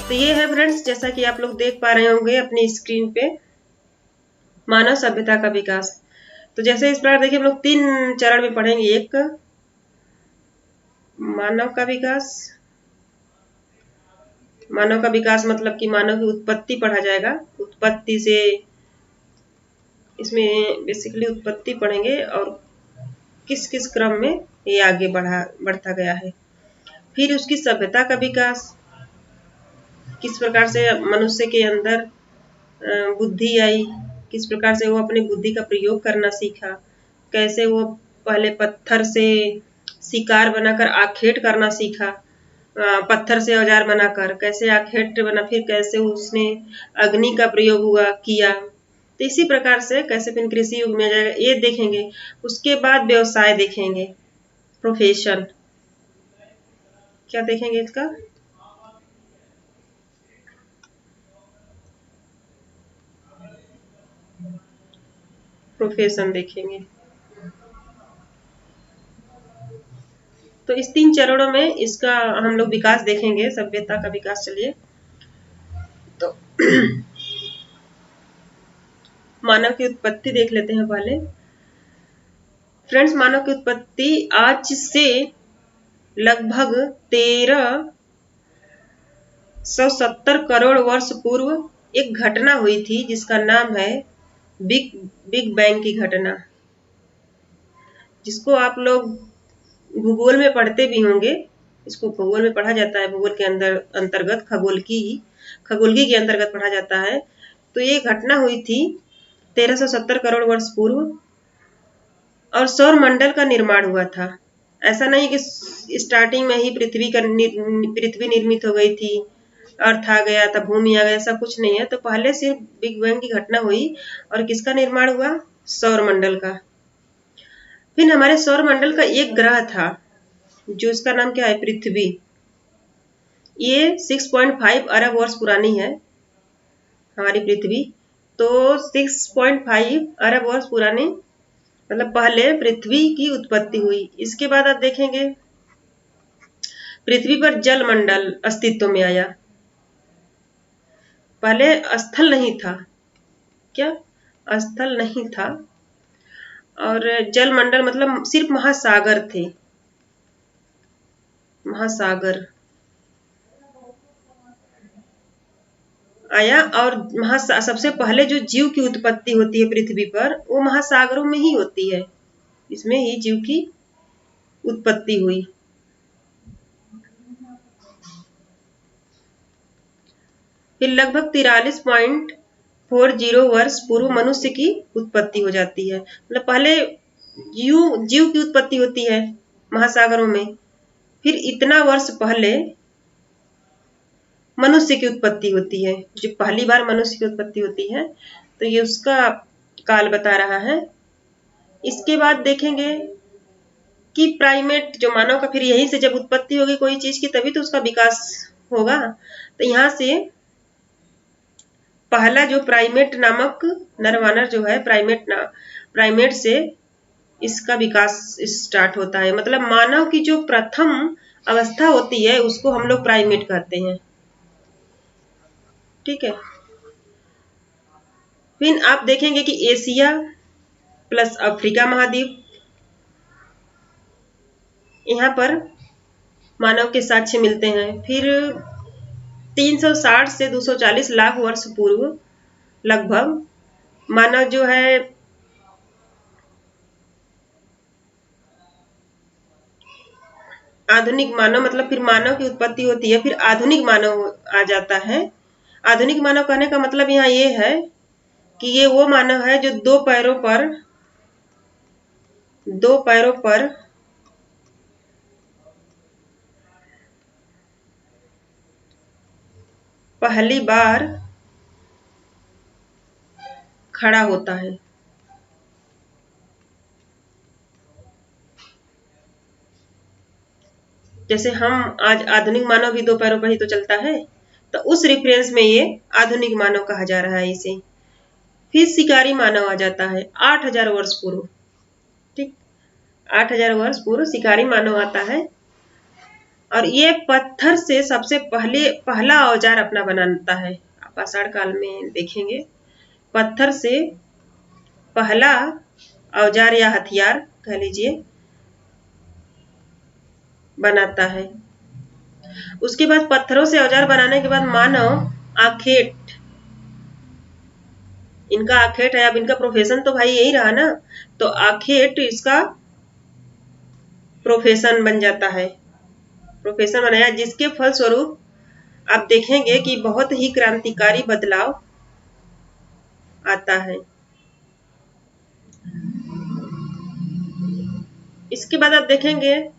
तो ये है फ्रेंड्स, जैसा कि आप लोग देख पा रहे होंगे अपनी स्क्रीन पे, मानव सभ्यता का विकास। तो जैसे इस प्रकार देखिए हम लोग 3 चरण में पढ़ेंगे। एक, मानव का विकास। मानव का विकास मतलब कि मानव की उत्पत्ति पढ़ा जाएगा। उत्पत्ति से इसमें बेसिकली उत्पत्ति पढ़ेंगे और किस किस क्रम में ये आगे बढ़ता गया है। फिर उसकी सभ्यता का विकास, किस प्रकार से मनुष्य के अंदर बुद्धि आई, किस प्रकार से वो अपनी बुद्धि का प्रयोग करना सीखा, कैसे वो पहले पत्थर से शिकार बनाकर आखेट करना सीखा, पत्थर से औजार बनाकर कैसे आखेट बना, फिर कैसे उसने अग्नि का प्रयोग किया। तो इसी प्रकार से कैसे फिर कृषि युग में जाएगा ये देखेंगे। उसके बाद व्यवसाय देखेंगे, प्रोफेशन क्या देखेंगे इसका, प्रोफेशन देखेंगे। तो इस 3 चरणों में इसका हम लोग विकास देखेंगे, सभ्यता का विकास। चलिए तो मानव की उत्पत्ति देख लेते हैं पहले। फ्रेंड्स, मानव की उत्पत्ति आज से लगभग 1370 करोड़ वर्ष पूर्व एक घटना हुई थी जिसका नाम है बिग बैंग की घटना, जिसको आप लोग भूगोल में पढ़ते भी होंगे। इसको भूगोल में पढ़ा जाता है, भूगोल के अंतर्गत खगोलकी के अंतर्गत पढ़ा जाता है। तो ये घटना हुई थी 1370 करोड़ वर्ष पूर्व और सौर मंडल का निर्माण हुआ था। ऐसा नहीं कि स्टार्टिंग में ही पृथ्वी निर्मित हो गई थी, अर्थ आ गया था, भूमि आ गया, ऐसा कुछ नहीं है। तो पहले सिर्फ बिग बैंग की घटना हुई और किसका निर्माण हुआ, सौर मंडल का। फिर हमारे सौर मंडल का एक ग्रह था जो इसका नाम क्या है, पृथ्वी। ये 6.5 अरब वर्ष पुरानी है हमारी पृथ्वी। तो 6.5 अरब वर्ष पुरानी मतलब पहले पृथ्वी की उत्पत्ति हुई। इसके बाद आप देखेंगे पृथ्वी पर जल मंडल अस्तित्व में आया। पहले स्थल नहीं था, क्या स्थल नहीं था, और जल मंडल मतलब सिर्फ महासागर थे, महासागर आया। और सबसे पहले जो जीव की उत्पत्ति होती है पृथ्वी पर वो महासागरों में ही होती है, इसमें ही जीव की उत्पत्ति हुई। फिर लगभग 43.40 वर्ष पूर्व मनुष्य की उत्पत्ति हो जाती है। मतलब पहले जीव की उत्पत्ति होती है महासागरों में, फिर इतना वर्ष पहले मनुष्य की उत्पत्ति होती है। जो पहली बार मनुष्य की उत्पत्ति होती है तो ये उसका काल बता रहा है। इसके बाद देखेंगे कि प्राइमेट जो मानव का, फिर यहीं से जब उत्पत्ति होगी कोई चीज की तभी तो उसका विकास होगा। तो यहाँ से पहला जो प्राइमेट नामक नरवानर जो है, प्राइमेट से इसका विकास स्टार्ट होता है। मतलब मानव की जो प्रथम अवस्था होती है उसको हम लोग प्राइमेट कहते हैं, ठीक है। फिर आप देखेंगे कि एशिया प्लस अफ्रीका महाद्वीप, यहाँ पर मानव के साक्ष्य मिलते हैं। फिर 360 से 240 लाख वर्ष पूर्व लगभग मानव जो है आधुनिक मानव, मतलब फिर मानव की उत्पत्ति होती है, फिर आधुनिक मानव आ जाता है। आधुनिक मानव कहने का मतलब यहाँ ये है कि ये वो मानव है जो दो पैरों पर पहली बार खड़ा होता है। जैसे हम आज आधुनिक मानव भी 2 पैरों पर ही तो चलता है, तो उस रेफरेंस में ये आधुनिक मानव कहा जा रहा है इसे। फिर शिकारी मानव आ जाता है 8000 वर्ष पूर्व, ठीक, 8000 वर्ष पूर्व शिकारी मानव आता है। और ये पत्थर से सबसे पहला औजार अपना बनाता है। आप आषाढ़ काल में देखेंगे पत्थर से पहला औजार या हथियार कह लीजिए बनाता है। उसके बाद पत्थरों से औजार बनाने के बाद मानव आखेट, इनका आखेट है। अब इनका प्रोफेशन तो भाई यही रहा ना, तो आखेट इसका प्रोफेशन बन जाता है, प्रोफेशन बनाया, जिसके फलस्वरूप आप देखेंगे कि बहुत ही क्रांतिकारी बदलाव आता है। इसके बाद आप देखेंगे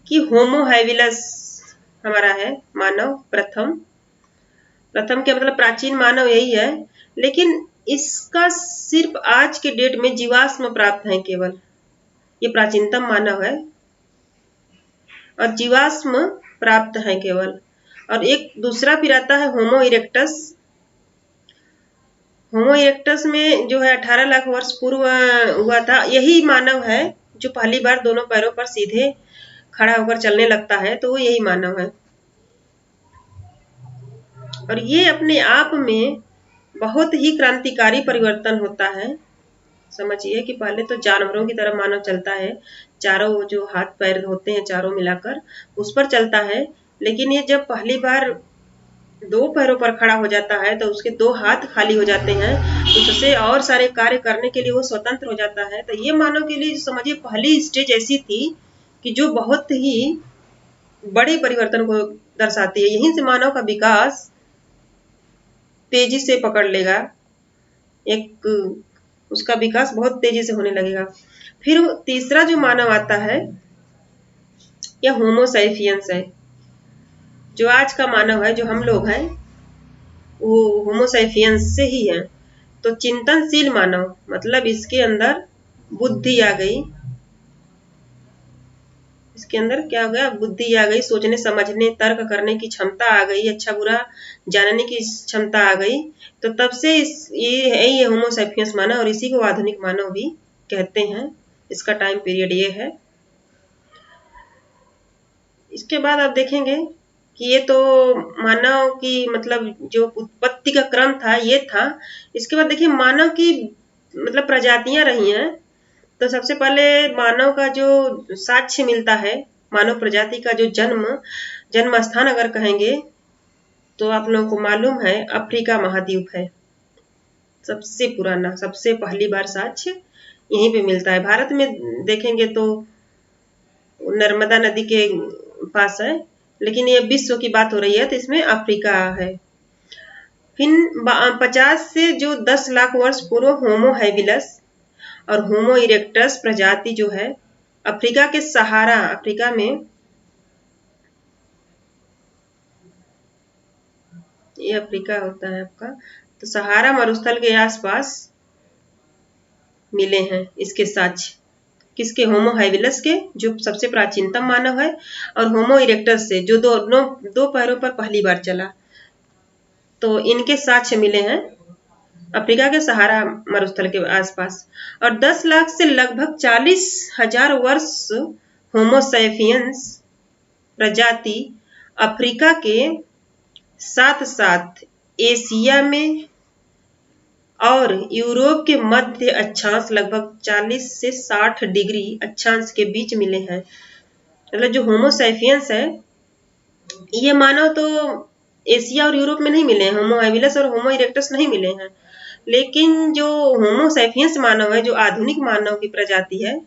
कि होमो हैबिलस हमारा है मानव प्रथम के मतलब प्राचीन मानव यही है, लेकिन इसका सिर्फ आज के डेट में जीवाश्म प्राप्त है केवल, ये प्राचीनतम मानव है और जीवाश्म प्राप्त है केवल। और एक दूसरा फिर आता है होमो इरेक्टस। होमो इरेक्टस में जो है 18 लाख वर्ष पूर्व हुआ था। यही मानव है जो पहली बार दोनों पैरों पर सीधे खड़ा होकर चलने लगता है, तो वो यही मानव है। और ये अपने आप में बहुत ही क्रांतिकारी परिवर्तन होता है। समझिए कि पहले तो जानवरों की तरह मानव चलता है, चारों जो हाथ पैर होते हैं चारों मिलाकर उस पर चलता है, लेकिन ये जब पहली बार दो पैरों पर खड़ा हो जाता है तो उसके दो हाथ खाली हो जाते हैं, उससे और सारे कार्य करने के लिए वो स्वतंत्र हो जाता है। तो ये मानव के लिए समझिए पहली स्टेज ऐसी थी कि जो बहुत ही बड़े परिवर्तन को दर्शाती है। यहीं से मानव का विकास तेजी से पकड़ लेगा, एक उसका विकास बहुत तेजी से होने लगेगा। फिर तीसरा जो मानव आता है यह होमो सैपियंस है। जो आज का मानव है, जो हम लोग हैं, वो होमो सैपियंस से ही है। तो चिंतनशील मानव मतलब इसके अंदर बुद्धि आ गई, इसके अंदर क्या हो गया, बुद्धि आ गई, सोचने समझने तर्क करने की क्षमता आ गई, अच्छा बुरा जानने की क्षमता आ गई। तो तब से ये होमो सैपियंस मानव, और इसी को आधुनिक मानव भी कहते हैं। इसका टाइम पीरियड ये है। इसके बाद आप देखेंगे कि ये तो मानव की मतलब जो उत्पत्ति का क्रम था ये था। इसके बाद देखिए मानव की मतलब प्रजातियां रही हैं। तो सबसे पहले मानव का जो साक्ष्य मिलता है, मानव प्रजाति का जो जन्म स्थान अगर कहेंगे तो आप लोगों को मालूम है अफ्रीका महाद्वीप है सबसे पुराना, सबसे पहली बार साक्ष्य यहीं पे मिलता है। भारत में देखेंगे तो नर्मदा नदी के पास है, लेकिन ये विश्व की बात हो रही है तो इसमें अफ्रीका है। फिर 50 से जो 10 लाख वर्ष पूर्व होमो हैबिलस और होमो इरेक्टस प्रजाति जो है अफ्रीका के सहारा, अफ्रीका में ये अफ्रीका होता है आपका, तो सहारा मरुस्थल के आसपास मिले हैं इसके साक्ष्य। किसके? होमो हैबिलस के जो सबसे प्राचीनतम मानव है, और होमो इरेक्टस से जो दो पैरों पर पहली बार चला, तो इनके साक्ष्य मिले हैं अफ्रीका के सहारा मरुस्थल के आसपास। और 10 लाख से लगभग 40,000 वर्ष होमो सैपियंस प्रजाति अफ्रीका के साथ साथ एशिया में और यूरोप के मध्य अक्षांश लगभग 40 से 60 डिग्री अक्षांश के बीच मिले हैं। मतलब जो होमो सैपियंस है ये मानव तो एशिया और यूरोप में नहीं मिले हैं, होमो हैबिलस और होमो इरेक्टस नहीं मिले हैं, लेकिन जो होमो सैपियंस मानव है, जो आधुनिक मानव की प्रजाति है,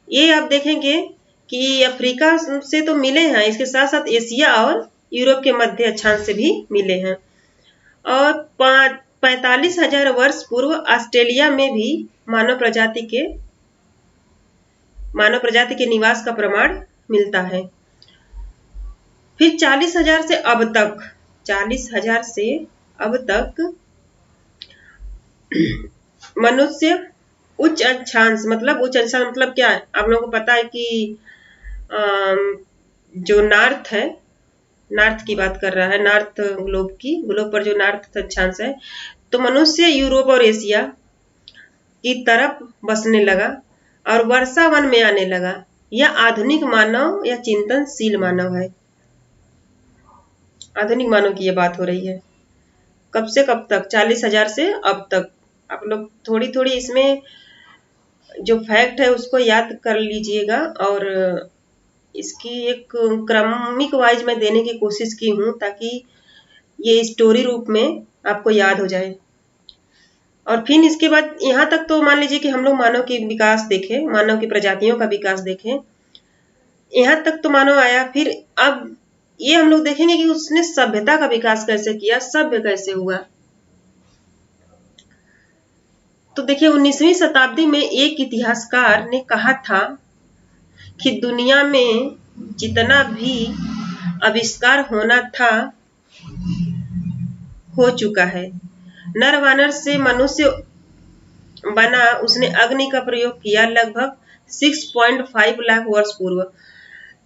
ये आप देखेंगे कि अफ्रीका से तो मिले हैं, इसके साथ साथ एशिया और यूरोप के मध्य अक्षांश से भी मिले हैं। और 45,000 वर्ष पूर्व ऑस्ट्रेलिया में भी मानव प्रजाति के निवास का प्रमाण मिलता है। फिर 40,000 से अब तक मनुष्य उच्च अक्षांश मतलब क्या है? आप लोगों को पता है कि जो नॉर्थ है, नॉर्थ की बात कर रहा है, नॉर्थ ग्लोब पर जो नॉर्थ अक्षांश है, तो मनुष्य यूरोप और एशिया की तरफ बसने लगा और वर्षावन में आने लगा। या आधुनिक मानव या चिंतनशील मानव है? आधुनिक मानव की ये बात हो रही है। कब से कब तक? 40,000 से अब तक। आप लोग थोड़ी थोड़ी इसमें जो फैक्ट है उसको याद कर लीजिएगा, और इसकी एक क्रमिक वाइज मैं देने की कोशिश की हूँ ताकि ये स्टोरी रूप में आपको याद हो जाए। और फिर इसके बाद यहाँ तक तो मान लीजिए कि हम लोग मानव की विकास देखें, मानव की प्रजातियों का विकास देखें, यहाँ तक तो मानव आया। फिर अब ये हम लोग देखेंगे कि उसने सभ्यता का विकास कैसे किया, सभ्य कैसे हुआ। तो देखिए 19वीं शताब्दी में एक इतिहासकार ने कहा था कि दुनिया में जितना भी आविष्कार होना था हो चुका है। नर वानर से मनुष्य बना, उसने अग्नि का प्रयोग किया लगभग 6.5 लाख वर्ष पूर्व।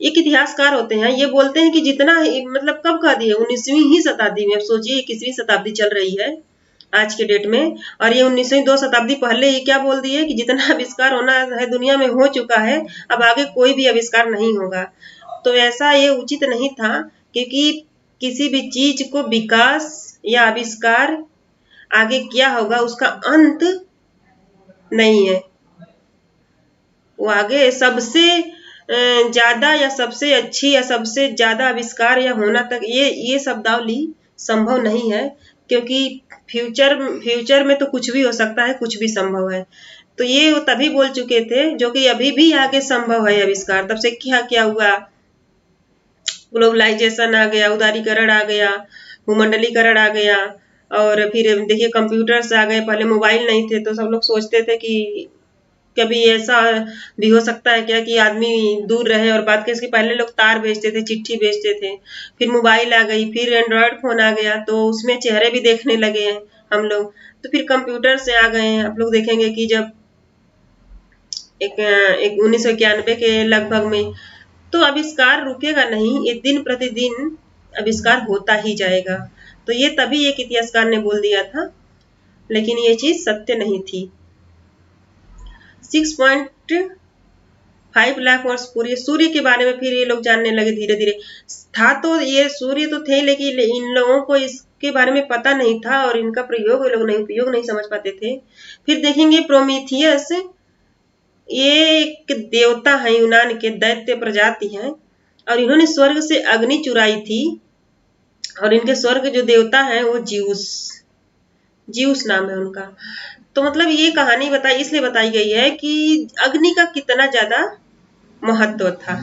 एक इतिहासकार होते हैं, ये बोलते हैं कि जितना मतलब कब कह दिए 19वीं ही शताब्दी में। अब सोचिए 21वीं शताब्दी चल रही है आज के डेट में, और ये 19वीं 2 शताब्दी पहले ही क्या बोल दिए कि जितना आविष्कार होना है दुनिया में हो चुका है, अब आगे कोई भी आविष्कार नहीं होगा। तो ऐसा ये उचित नहीं था, क्योंकि किसी भी चीज को विकास या आविष्कार आगे क्या होगा उसका अंत नहीं है। वो आगे सबसे ज्यादा या सबसे अच्छी या सबसे ज्यादा आविष्कार या होना तक ये शब्दावली संभव नहीं है, क्योंकि फ्यूचर में तो कुछ भी हो सकता है, कुछ भी संभव है। तो ये वो तभी बोल चुके थे, जो कि अभी भी आगे संभव है आविष्कार। तब से क्या क्या हुआ, ग्लोबलाइजेशन आ गया, उदारीकरण आ गया, भूमंडलीकरण आ गया, और फिर देखिए कंप्यूटर्स आ गए। पहले मोबाइल नहीं थे तो सब लोग सोचते थे कि कभी ऐसा भी हो सकता है क्या कि आदमी दूर रहे और बात करें। इसके पहले लोग तार भेजते थे, चिट्ठी भेजते थे, फिर मोबाइल आ गई, फिर एंड्रॉयड फोन आ गया, तो उसमें चेहरे भी देखने लगे हैं हम लोग। तो फिर कंप्यूटर से आ गए हैं। आप लोग देखेंगे कि जब एक 1991 के लगभग में, तो आविष्कार रुकेगा नहीं, ये दिन प्रतिदिन आविष्कार होता ही जाएगा। तो ये तभी एक इतिहासकार ने बोल दिया था, लेकिन ये चीज सत्य नहीं थी। 6.5 लाख वर्ष पूर्व सूर्य के बारे में फिर ये लोग जानने लगे धीरे धीरे। था तो ये सूर्य तो थे, लेकिन इन लोगों को इसके बारे में पता नहीं था और इनका प्रयोग ये लोग नहीं उपयोग नहीं समझ पाते थे। फिर देखेंगे प्रोमीथियस, ये एक देवता है, यूनान के दैत्य प्रजाति है, और इन्होंने स्वर्ग से अग्नि चुराई थी, और इनके स्वर्ग जो देवता है वो जीउस नाम है उनका। तो मतलब ये कहानी इसलिए बताई गई है कि अग्नि का कितना ज्यादा महत्व था।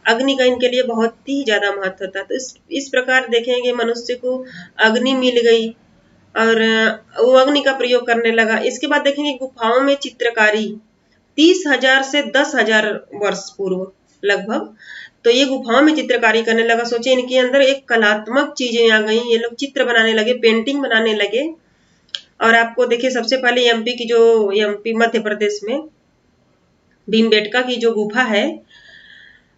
अग्नि का इनके लिए बहुत ही ज्यादा महत्व था। तो इस प्रकार देखेंगे मनुष्य को अग्नि मिल गई और वो अग्नि का प्रयोग करने लगा। इसके बाद देखेंगे गुफाओं में चित्रकारी 30,000 से 10,000 वर्ष पूर्व लगभग। तो ये गुफाओं में चित्रकारी करने लगा। सोचे इनके अंदर एक कलात्मक चीजें आ गई, ये लोग चित्र बनाने लगे, पेंटिंग बनाने लगे। और आपको देखिए सबसे पहले एमपी मध्य प्रदेश में भीमबेटका की जो गुफा है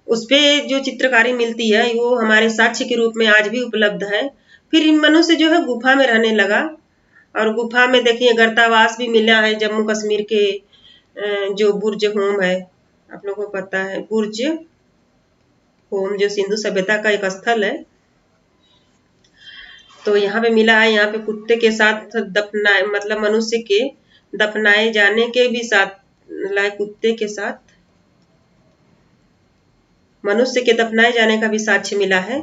उस पे जो चित्रकारी मिलती है वो हमारे साक्ष्य के रूप में आज भी उपलब्ध है। फिर मनुष्य जो है गुफा में रहने लगा, और गुफा में देखिए गर्तावास भी मिला है। जम्मू कश्मीर के जो बुर्ज होम है, आप लोगों को पता है बुर्ज होम जो सिंधु सभ्यता का एक स्थल है, तो यहाँ पे मिला है। यहाँ पे कुत्ते के साथ दफनाए, मतलब मनुष्य के दफनाए जाने के भी साथ लाए, कुत्ते के साथ मनुष्य के दफनाए जाने का भी साक्ष्य मिला है।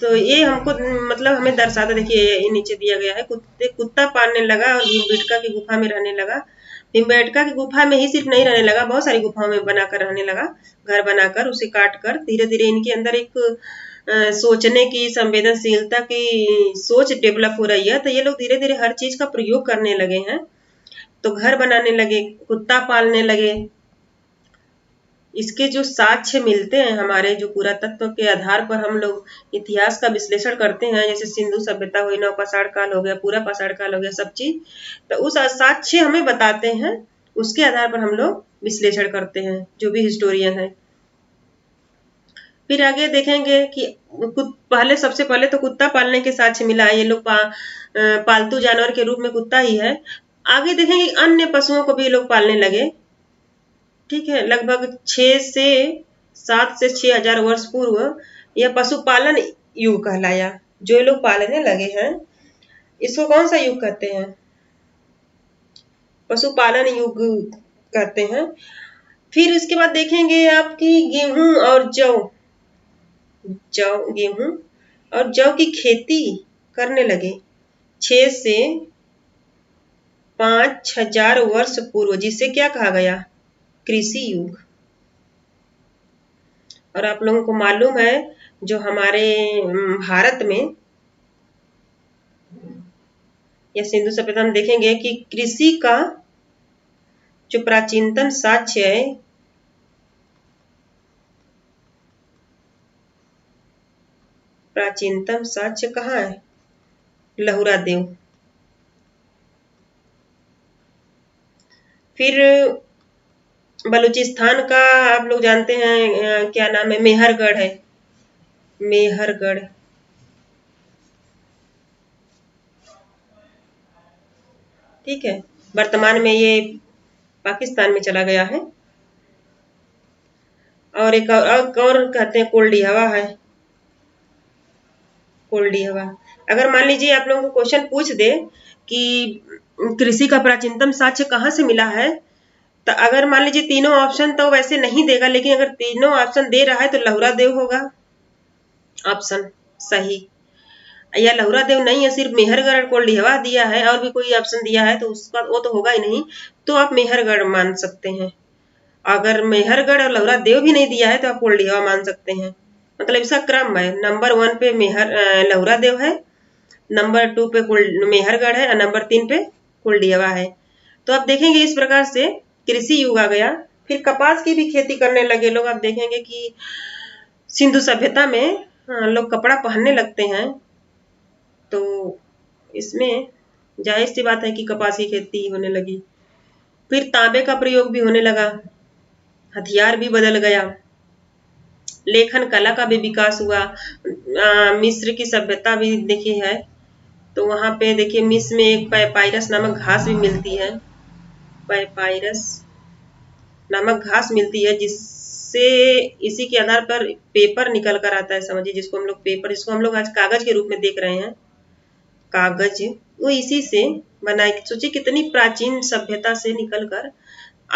तो ये हमको मतलब हमें दर्शाता, देखिए ये नीचे दिया गया है, कुत्ता पालने लगा और भीमबेटका की गुफा में रहने लगा। भीमबेटका की गुफा में ही सिर्फ नहीं रहने लगा, बहुत सारी गुफाओं में बनाकर रहने लगा, घर बनाकर उसे काट कर। धीरे धीरे इनके अंदर एक सोचने की, संवेदनशीलता की सोच डेवलप हो रही है। तो ये लोग धीरे धीरे हर चीज का प्रयोग करने लगे हैं। तो घर बनाने लगे, कुत्ता पालने लगे। इसके जो साक्ष्य मिलते हैं हमारे जो पुरातत्व के आधार पर हम लोग इतिहास का विश्लेषण करते हैं, जैसे सिंधु सभ्यता हुई, नवपाषाण काल हो गया, पूरा पाषाण काल हो गया, सब चीज तो उस साक्ष्य हमें बताते हैं, उसके आधार पर हम लोग विश्लेषण करते हैं जो भी हिस्टोरियन है। फिर आगे देखेंगे कि सबसे पहले तो कुत्ता पालने के साक्ष्य मिला है। ये लोग पालतू जानवर के रूप में कुत्ता ही है। आगे देखेंगे अन्य पशुओं को भी ये लोग पालने लगे। ठीक है, लगभग 6 से 7 से 6,000 वर्ष पूर्व यह पशुपालन युग कहलाया। जो लोग पालने लगे हैं इसको कौन सा युग कहते हैं? पशुपालन युग कहते हैं। फिर इसके बाद देखेंगे आपकी गेहूं और गेहूं और जौ की खेती करने लगे 6 से 5,000 वर्ष पूर्व, जिसे क्या कहा गया? कृषि युग। और आप लोगों को मालूम है जो हमारे भारत में या सिंधु सभ्यता में देखेंगे कि कृषि का जो प्राचीनतम साक्ष्य है कहाँ है? लहुरा देव। फिर बलूचिस्तान का आप लोग जानते हैं क्या नाम है? मेहरगढ़ है, मेहरगढ़। ठीक है, वर्तमान में ये पाकिस्तान में चला गया है। और एक और कहते हैं कोल्डी हवा है, कोल्डी हवा। अगर मान लीजिए आप लोगों को क्वेश्चन पूछ दे कि कृषि का प्राचीनतम साक्ष्य कहाँ से मिला है, तो अगर मान लीजिए तीनों ऑप्शन तो वैसे नहीं देगा, लेकिन अगर तीनों ऑप्शन दे रहा है तो लहुरा देव होगा ऑप्शन सही। या लहुरा देव नहीं है, सिर्फ मेहरगढ़ और कोल्डिहवा दिया है और भी कोई ऑप्शन दिया है तो उसका वो तो होगा ही नहीं, तो आप मेहरगढ़ मान सकते हैं। अगर मेहरगढ़ और लहुरा देव भी नहीं दिया है तो आप कोल्डिहवा मान सकते हैं। मतलब इसका क्रम है, नंबर 1 पे लहुरा देव है, नंबर 2 पे मेहरगढ़ है और नंबर 3 पे कोल्डिहवा है। तो आप देखेंगे इस प्रकार से कृषि युग आ गया। फिर कपास की भी खेती करने लगे लोग। आप देखेंगे कि सिंधु सभ्यता में लोग कपड़ा पहनने लगते हैं, तो इसमें जाहिर सी बात है कि कपास की खेती होने लगी। फिर तांबे का प्रयोग भी होने लगा, हथियार भी बदल गया, लेखन कला का भी विकास हुआ। मिस्र की सभ्यता भी देखी है, तो वहां पे देखिए मिस्र में एक पैपायरस नामक घास भी मिलती है, पैपायरस नामक घास मिलती है, जिससे इसी के आधार पर पेपर निकल कर आता है। समझिए जिसको हम लोग पेपर, जिसको हम लोग आज कागज के रूप में देख रहे हैं, कागज, वो इसी से बनाई। सोचिए कितनी प्राचीन सभ्यता से निकलकर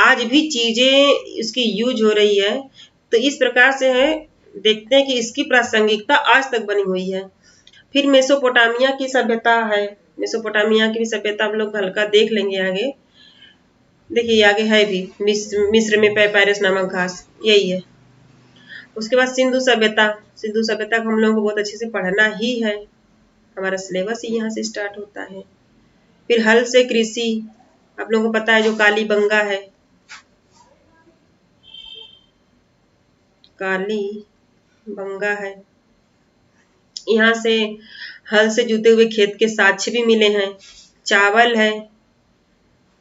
आज भी चीजें इसकी यूज हो रही है। तो इस प्रकार से है, देखते हैं कि इसकी प्रासंगिकता आज तक बनी हुई है। फिर मेसोपोटामिया की सभ्यता है, मेसोपोटामिया की भी सभ्यता हम लोग हल्का देख लेंगे आगे। देखिए आगे है भी मिस्र में पैपायरस नामक घास, यही है। उसके बाद सिंधु सभ्यता, सिंधु सभ्यता को हम लोगों को बहुत अच्छे से पढ़ना ही है, हमारा सिलेबस ही यहाँ से स्टार्ट होता है। फिर हल से कृषि, आप लोगों को पता है जो कालीबंगा है, कालीबंगा है, यहाँ से हल से जुते हुए खेत के साक्ष्य भी मिले हैं। चावल है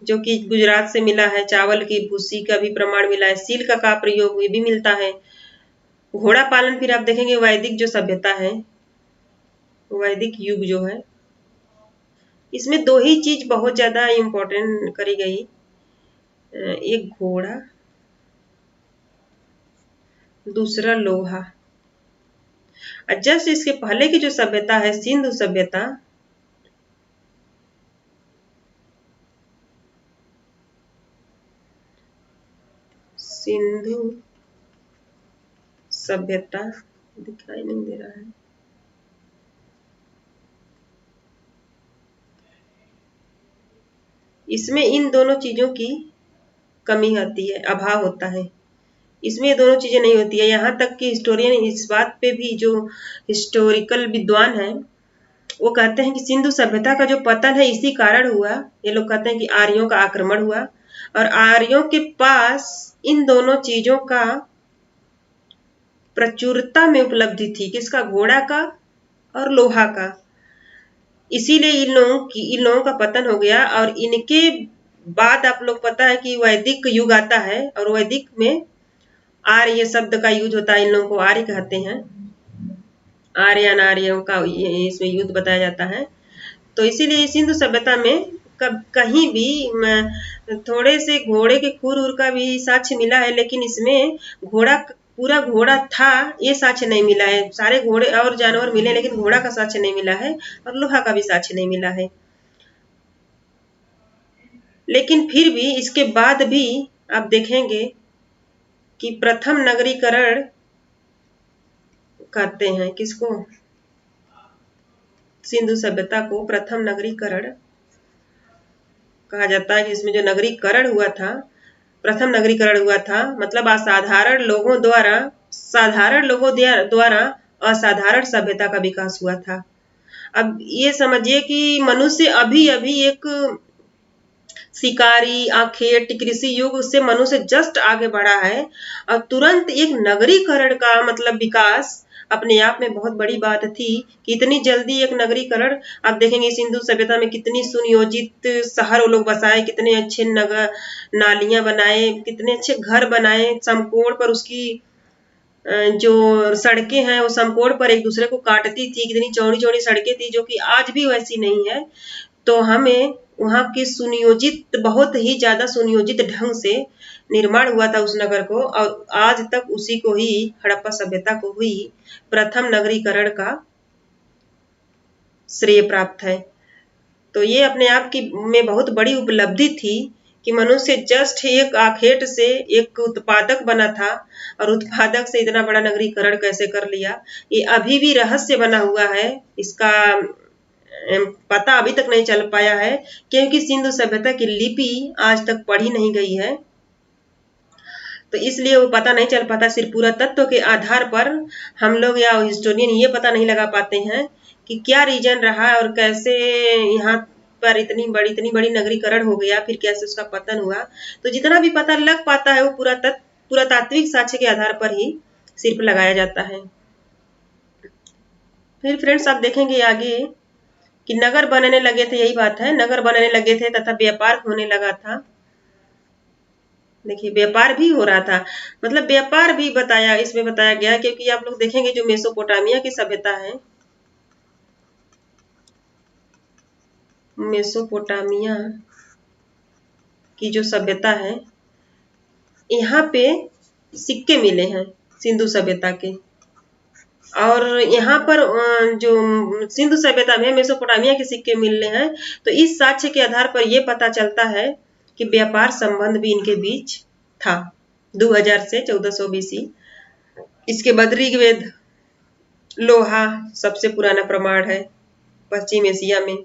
जो कि गुजरात से मिला है, चावल की भूसी का भी प्रमाण मिला है। सिल्क का प्रयोग भी मिलता है। घोड़ा पालन, फिर आप देखेंगे वैदिक जो सभ्यता है, वैदिक युग जो है, इसमें 2 ही चीज बहुत ज्यादा इम्पोर्टेंट करी गई, एक घोड़ा, दूसरा लोहा। जस्ट इसके पहले की जो सभ्यता है सिंधु सभ्यता, सिंधु सभ्यता दिखाई नहीं दे रहा है, इसमें इन दोनों चीजों की कमी आती है, अभाव होता है। इसमें ये दोनों चीजें नहीं होती है। यहाँ तक कि हिस्टोरियन इस बात पे भी, जो हिस्टोरिकल विद्वान है वो कहते हैं कि सिंधु सभ्यता का जो पतन है इसी कारण हुआ। ये लोग कहते हैं कि आर्यों का आक्रमण हुआ और आर्यों के पास इन दोनों चीजों का प्रचुरता में उपलब्धि थी, किसका? घोड़ा का और लोहा का। इसीलिए इन लोगों का पतन हो गया। और इनके बाद आप लोग पता है कि वैदिक युग आता है, और वैदिक में आर्य शब्द का यूज होता है, इन लोगों को आर्य कहते हैं। आर्यन आर्यों का इसमें युद्ध बताया जाता है। तो इसीलिए सिंधु सभ्यता में कहीं भी थोड़े से घोड़े के खुर उर का भी साक्ष्य मिला है, लेकिन इसमें पूरा घोड़ा था ये साक्ष्य नहीं मिला है। सारे घोड़े और जानवर मिले लेकिन घोड़ा का साक्ष्य नहीं मिला है और लोहा का भी साक्ष्य नहीं मिला है। लेकिन फिर भी इसके बाद भी आप देखेंगे कि प्रथम नगरीकरण कहते हैं किसको, सिंधु सभ्यता को प्रथम नगरीकरण कहा जाता है। कि इसमें जो नगरीकरण हुआ था, प्रथम नगरीकरण हुआ था, मतलब साधारण लोगों द्वारा असाधारण सभ्यता का विकास हुआ था। अब ये समझिए कि मनुष्य अभी अभी एक शिकारी आखेट कृषि युग उससे मनुष्य जस्ट आगे बढ़ा है और तुरंत एक नगरीकरण का मतलब विकास अपने आप में बहुत बड़ी बात थी कि इतनी जल्दी एक नगरीकरण। आप देखेंगे सिंधु सभ्यता में कितनी सुनियोजित शहर वो लोग बसाए, कितने अच्छे नगर नालियां बनाए, कितने अच्छे घर बनाए, समकोण पर उसकी जो सड़कें हैं वो समकोण पर एक दूसरे को काटती थी, कितनी चौड़ी चौड़ी सड़कें थी जो कि आज भी वैसी नहीं है। तो हमें वहाँ की सुनियोजित बहुत ही ज्यादा सुनियोजित ढंग से निर्माण हुआ था उस नगर को, और आज तक उसी को ही हड़प्पा सभ्यता को ही प्रथम नगरीकरण का श्रेय प्राप्त है। तो ये अपने आप की में बहुत बड़ी उपलब्धि थी कि मनुष्य जस्ट एक आखेट से एक उत्पादक बना था और उत्पादक से इतना बड़ा नगरीकरण कैसे कर लिया, ये अभी भी रहस्य बना हुआ है। इसका पता अभी तक नहीं चल पाया है क्योंकि सिंधु सभ्यता की लिपि आज तक पढ़ी नहीं गई है, तो इसलिए वो पता नहीं चल पाता। सिर्फ पुरातत्व के आधार पर हम लोग या हिस्टोरियन ये पता नहीं लगा पाते हैं कि क्या रीजन रहा और कैसे यहाँ पर इतनी बड़ी नगरीकरण हो गया, फिर कैसे उसका पतन हुआ। तो जितना भी पता लग पाता है वो पुरातात्विक साक्ष्य के आधार पर ही सिर्फ लगाया जाता है। फिर फ्रेंड्स आप देखेंगे आगे कि नगर बनने लगे थे, यही बात है, नगर बनने लगे थे तथा व्यापार होने लगा था। देखिए व्यापार भी हो रहा था, मतलब व्यापार भी इसमें बताया गया क्योंकि आप लोग देखेंगे जो मेसोपोटामिया की सभ्यता है, मेसोपोटामिया की जो सभ्यता है, यहाँ पे सिक्के मिले हैं सिंधु सभ्यता के, और यहाँ पर जो सिंधु सभ्यता में मेसोपोटामिया के सिक्के मिल रहे हैं, तो इस साक्ष्य के आधार पर यह पता चलता है कि व्यापार संबंध भी इनके बीच था 2000 से 1400 BC। इसके बाद ऋग्वेद लोहा सबसे पुराना प्रमाण है पश्चिम एशिया में,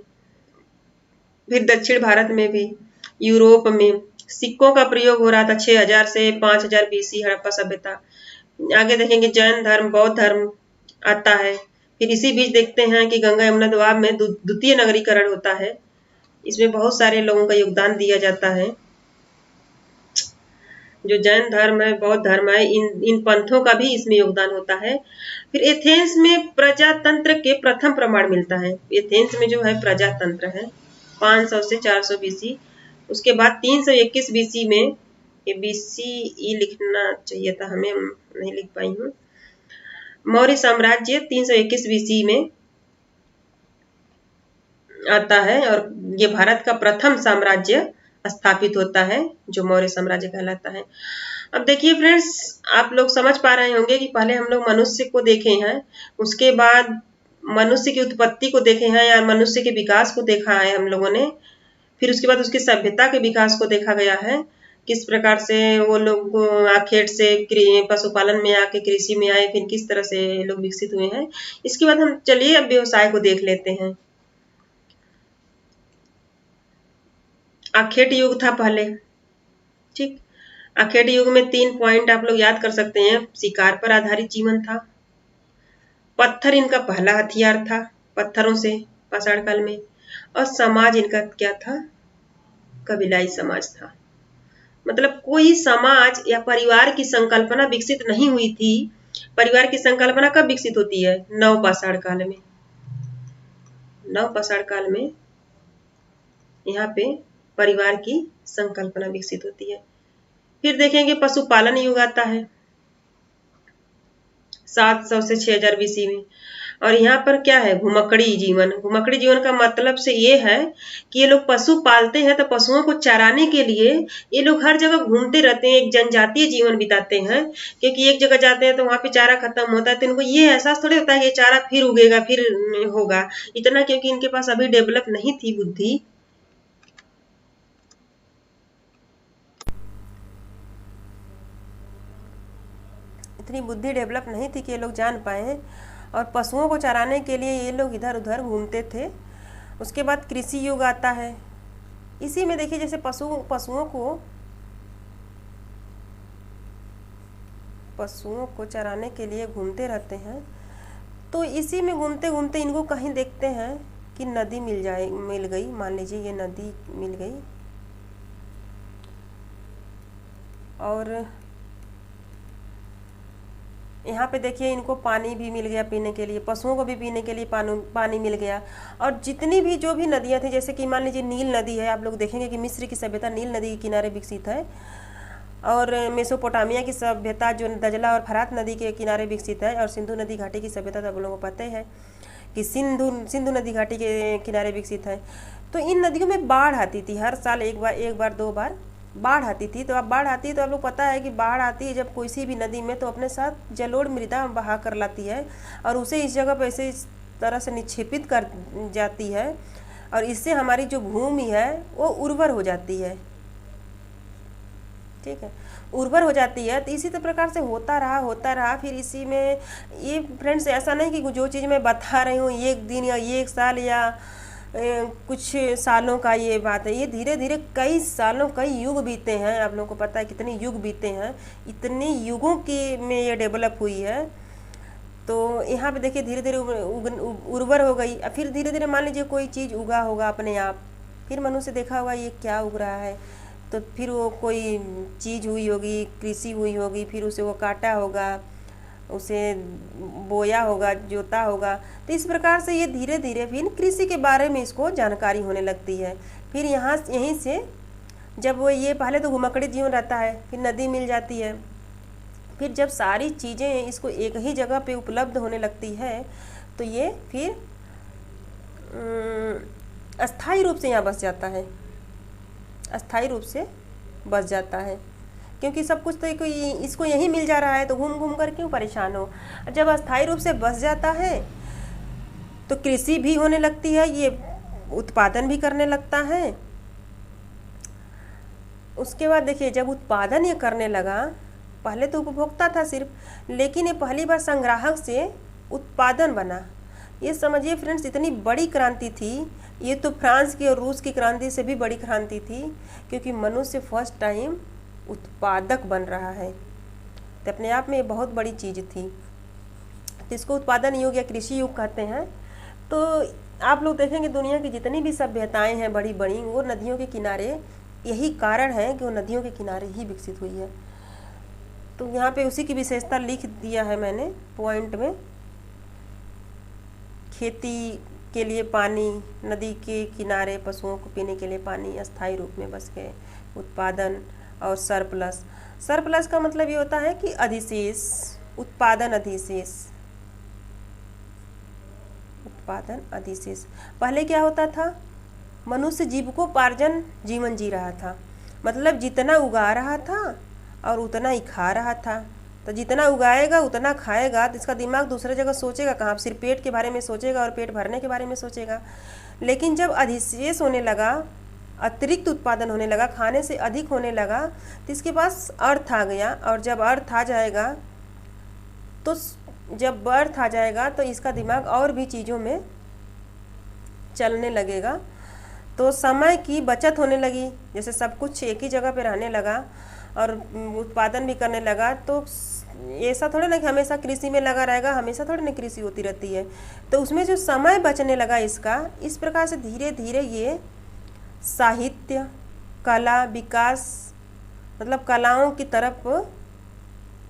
फिर दक्षिण भारत में भी, यूरोप में सिक्कों का प्रयोग हो रहा था 6000 से 5000 BC हड़प्पा सभ्यता। आगे देखेंगे जैन धर्म बौद्ध धर्म आता है। फिर इसी बीच देखते हैं कि गंगा यमुना दोआब में द्वितीय नगरीकरण होता है, इसमें बहुत सारे लोगों का योगदान दिया जाता है। जो जैन धर्म है बौद्ध धर्म है, इन पंथों का भी इसमें योगदान होता है। फिर एथेंस में प्रजातंत्र के प्रथम प्रमाण मिलता है। एथेंस में जो है प्रजातंत्र है 500 से 400 BC। उसके बाद 321 BC में, ये BCE लिखना चाहिए था हमें, नहीं लिख पाई हूँ, मौर्य साम्राज्य 321 BC में आता है और ये भारत का प्रथम साम्राज्य स्थापित होता है जो मौर्य साम्राज्य कहलाता है। अब देखिए फ्रेंड्स आप लोग समझ पा रहे होंगे कि पहले हम लोग मनुष्य को देखे हैं, उसके बाद मनुष्य की उत्पत्ति को देखे हैं या मनुष्य के विकास को देखा है हम लोगों ने, फिर उसके बाद उसकी सभ्यता के विकास को देखा गया है, किस प्रकार से वो लोग आखेट से पशुपालन में आके कृषि में आए, फिर किस तरह से लोग विकसित हुए हैं। इसके बाद हम चलिए अब व्यवसाय को देख लेते हैं। आखेट युग था पहले, ठीक। आखेट युग में 3 पॉइंट आप लोग याद कर सकते हैं। शिकार पर आधारित जीवन था, पत्थर इनका पहला हथियार था पत्थरों से पाषाण काल में, और समाज इनका क्या था, कबीलाई समाज था। मतलब कोई समाज या परिवार की संकल्पना विकसित नहीं हुई थी। परिवार की संकल्पना कब विकसित होती है, नवपाषाण काल में। नवपाषाण काल में यहाँ पे परिवार की संकल्पना विकसित होती है। फिर देखेंगे पशुपालन युग आता है 700 से 6000 BC में। और यहाँ पर क्या है, घुमक्कड़ी जीवन। घुमक्कड़ी जीवन का मतलब से ये है कि ये लोग पशु पालते हैं, तो पशुओं को चराने के लिए ये लोग हर जगह घूमते रहते हैं, एक जनजातीय जीवन बिताते हैं। क्योंकि एक जगह जाते हैं तो वहां पे चारा खत्म होता है, तो इनको ये एहसास थोड़ी होता है कि ये चारा फिर उगेगा, फिर होगा इतना, क्योंकि इनके पास अभी डेवलप नहीं थी बुद्धि। इतनी बुद्धि डेवलप नहीं थी कि ये लोग जान पाए, और पशुओं को चराने के लिए ये लोग इधर उधर घूमते थे। उसके बाद कृषि युग आता है। इसी में देखिए, जैसे पशुओं को चराने के लिए घूमते रहते हैं, तो इसी में घूमते घूमते इनको कहीं देखते हैं कि नदी मिल गई। मान लीजिए ये नदी मिल गई, और यहाँ पे देखिए इनको पानी भी मिल गया पीने के लिए, पशुओं को भी पीने के लिए पानी मिल गया। और जितनी भी जो भी नदियाँ थी, जैसे कि मान लीजिए नील नदी है, आप लोग देखेंगे कि मिस्र की सभ्यता नील नदी के किनारे विकसित है, और मेसोपोटामिया की सभ्यता जो दजला और फरात नदी के किनारे विकसित है, और सिंधु नदी घाटी की सभ्यता तो आप लोगों को पता ही है कि सिंधु नदी घाटी के किनारे विकसित है। तो इन नदियों में बाढ़ आती थी हर साल, एक बार 2 बार बाढ़ आती थी। तो अब बाढ़ आती है तो आप लोग पता है कि बाढ़ आती है जब कोई सी भी नदी में, तो अपने साथ जलोढ़ मृदा बहा कर लाती है, और उसे इस जगह पर ऐसे इस तरह से निक्षेपित कर जाती है, और इससे हमारी जो भूमि है वो उर्वर हो जाती है। ठीक है, उर्वर हो जाती है। तो इसी प्रकार से होता रहा। फिर इसी में ये फ्रेंड्स, ऐसा नहीं कि जो चीज़ मैं बता रही हूँ एक दिन या एक साल या कुछ सालों का ये बात है, ये धीरे धीरे कई सालों, कई युग बीते हैं। आप लोगों को पता है कितने युग बीते हैं, इतने युगों की में ये डेवलप हुई है। तो यहाँ पे देखिए धीरे धीरे उर्वर हो गई। फिर धीरे धीरे मान लीजिए कोई चीज़ उगा होगा अपने आप, फिर मनुष्य देखा होगा ये क्या उग रहा है, तो फिर वो कोई चीज़ हुई होगी, कृषि हुई होगी, फिर उसे वो काटा होगा, उसे बोया होगा, जोता होगा। तो इस प्रकार से ये धीरे धीरे फिर कृषि के बारे में इसको जानकारी होने लगती है। फिर यहीं से जब वो ये पहले तो घुमक्कड़ी जीवन रहता है, फिर नदी मिल जाती है, फिर जब सारी चीज़ें इसको एक ही जगह पे उपलब्ध होने लगती है, तो ये फिर अस्थाई रूप से यहाँ बस जाता है, अस्थाई रूप से बस जाता है। क्योंकि सब कुछ तो इसको यहीं मिल जा रहा है, तो घूम घूम कर क्यों परेशान हो। जब अस्थाई रूप से बस जाता है तो कृषि भी होने लगती है, ये उत्पादन भी करने लगता है। उसके बाद देखिए जब उत्पादन ये करने लगा, पहले तो उपभोक्ता था सिर्फ, लेकिन ये पहली बार संग्राहक से उत्पादन बना। ये समझिए फ्रेंड्स, इतनी बड़ी क्रांति थी। ये तो फ्रांस की और रूस की क्रांति से भी बड़ी क्रांति थी, क्योंकि मनुष्य फर्स्ट टाइम उत्पादक बन रहा है। तो अपने आप में ये बहुत बड़ी चीज़ थी। तो इसको उत्पादन युग या कृषि युग कहते हैं। तो आप लोग देखेंगे दुनिया की जितनी भी सभ्यताएं हैं बड़ी बड़ी, वो नदियों के किनारे, यही कारण है कि वो नदियों के किनारे ही विकसित हुई है। तो यहाँ पे उसी की विशेषता लिख दिया है मैंने पॉइंट में। खेती के लिए पानी, नदी के किनारे पशुओं को पीने के लिए पानी, अस्थायी रूप में बस गए, उत्पादन और सरप्लस। सरप्लस का मतलब ये होता है कि अधिशेष, उत्पादन अधिशेष, उत्पादन अधिशेष। पहले क्या होता था, मनुष्य जीविकोपार्जन जीवन जी रहा था, मतलब जितना उगा रहा था और उतना ही खा रहा था। तो जितना उगाएगा उतना खाएगा, तो इसका दिमाग दूसरे जगह सोचेगा कहाँ, सिर्फ पेट के बारे में सोचेगा और पेट भरने के बारे में सोचेगा। लेकिन जब अधिशेष होने लगा, अतिरिक्त उत्पादन होने लगा, खाने से अधिक होने लगा, तो इसके पास अर्थ आ गया। और जब अर्थ आ जाएगा तो इसका दिमाग और भी चीज़ों में चलने लगेगा। तो समय की बचत होने लगी, जैसे सब कुछ एक ही जगह पे रहने लगा और उत्पादन भी करने लगा। तो ऐसा थोड़ा ना कि हमेशा कृषि में लगा रहेगा, हमेशा थोड़ी ना कृषि होती रहती है। तो उसमें जो समय बचने लगा इसका, इस प्रकार से धीरे धीरे ये साहित्य, कला विकास, मतलब कलाओं की तरफ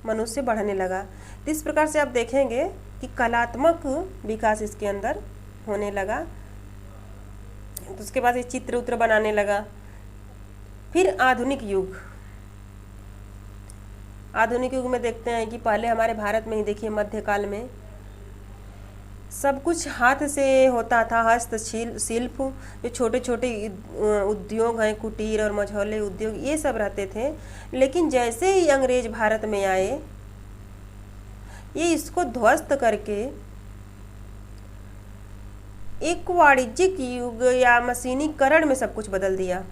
मनुष्य बढ़ने लगा। तो इस प्रकार से आप देखेंगे कि कलात्मक विकास इसके अंदर होने लगा। तो उसके बाद ये चित्र उत्र बनाने लगा। फिर आधुनिक युग, आधुनिक युग में देखते हैं कि पहले हमारे भारत में ही देखिए मध्यकाल में सब कुछ हाथ से होता था, हस्तशिल्प, जो छोटे छोटे उद्योग हैं, कुटीर और मझौले उद्योग, ये सब रहते थे। लेकिन जैसे ही अंग्रेज भारत में आए, ये इसको ध्वस्त करके एक वाणिज्यिक युग या मशीनीकरण में सब कुछ बदल दिया।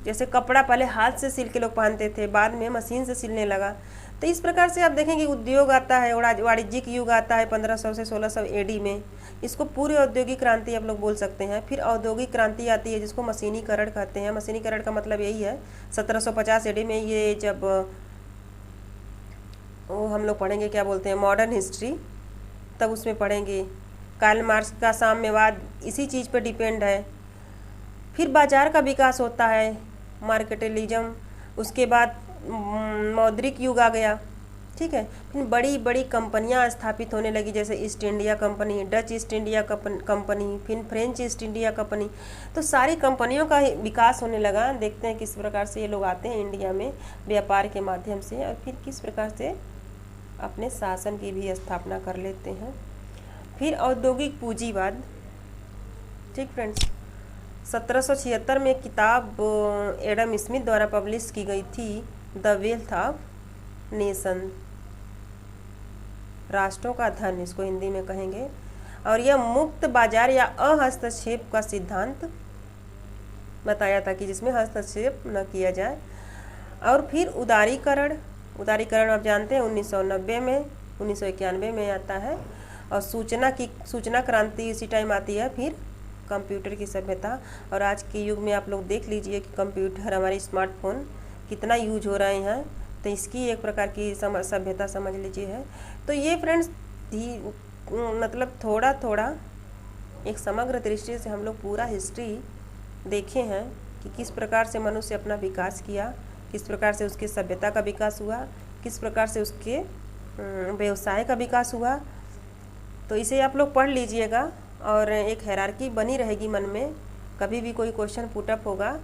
जैसे कपड़ा पहले हाथ से सिल के लोग पहनते थे, बाद में मशीन से सिलने लगा। तो इस प्रकार से आप देखेंगे उद्योग आता है, वाणिज्यिक युग आता है 1500 से 1600 एडी में। इसको पूरी औद्योगिक क्रांति आप लोग बोल सकते हैं। फिर औद्योगिक क्रांति आती है जिसको मशीनीकरण कहते हैं। मशीनीकरण का मतलब यही है, 1750 एडी में ये जब वो हम लोग पढ़ेंगे क्या बोलते हैं मॉडर्न हिस्ट्री, तब उसमें पढ़ेंगे। कार्ल मार्क्स का साम्यवाद इसी चीज़ पर डिपेंड है। फिर बाजार का विकास होता है, मार्केटलिज्म। उसके बाद मौद्रिक युग आ गया, ठीक है। फिर बड़ी बड़ी कंपनियां स्थापित होने लगी, जैसे east India company, Dutch east India company, फिर फ्रेंच ईस्ट इंडिया कंपनी। तो सारी कंपनियों का विकास होने लगा। देखते हैं किस प्रकार से ये लोग आते हैं इंडिया में व्यापार के माध्यम से, और फिर किस प्रकार से अपने शासन की भी स्थापना कर लेते हैं। फिर औद्योगिक पूंजीवाद, ठीक फ्रेंड्स। 1776 में एक किताब एडम स्मिथ द्वारा पब्लिश की गई थी, द वेल्थ ऑफ नेशन, राष्ट्रों का धन इसको हिंदी में कहेंगे। और यह मुक्त बाजार या अहस्तक्षेप का सिद्धांत बताया था कि जिसमें हस्तक्षेप न किया जाए। और फिर उदारीकरण आप जानते हैं 1990 में, 1991 में आता है। और सूचना क्रांति इसी टाइम आती है। फिर कंप्यूटर की सभ्यता, और आज के युग में आप लोग देख लीजिए कि कंप्यूटर, हमारे स्मार्टफोन कितना यूज हो रहे हैं, तो इसकी एक प्रकार की सभ्यता समझ लीजिए है। तो ये फ्रेंड्स मतलब थोड़ा थोड़ा एक समग्र दृष्टि से हम लोग पूरा हिस्ट्री देखे हैं कि किस प्रकार से मनुष्य अपना विकास किया, किस प्रकार से उसकी सभ्यता का विकास हुआ, किस प्रकार से उसके व्यवसाय का विकास हुआ। तो इसे आप लोग पढ़ लीजिएगा और एक हायरार्की बनी रहेगी मन में। कभी भी कोई क्वेश्चन पुटअप होगा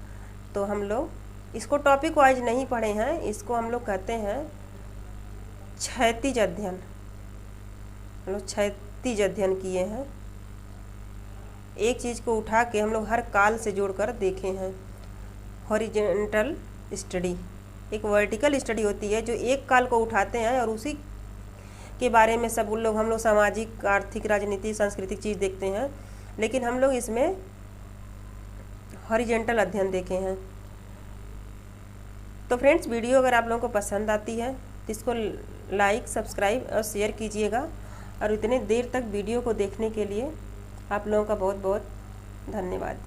तो हम लोग इसको टॉपिक वाइज नहीं पढ़े हैं, इसको हम लोग कहते हैं क्षैतिज अध्ययन। हम लोग क्षैतिज अध्ययन किए हैं, एक चीज़ को उठा के हम लोग हर काल से जोड़कर देखे हैं। हॉरिजेंटल स्टडी एक वर्टिकल स्टडी होती है जो एक काल को उठाते हैं और उसी के बारे में सब हम लोग सामाजिक, आर्थिक, राजनीतिक, सांस्कृतिक चीज़ देखते हैं। लेकिन हम लोग इसमें हॉरिजेंटल अध्ययन देखे हैं। तो फ्रेंड्स, वीडियो अगर आप लोगों को पसंद आती है तो इसको लाइक, सब्सक्राइब और शेयर कीजिएगा। और इतने देर तक वीडियो को देखने के लिए आप लोगों का बहुत बहुत धन्यवाद।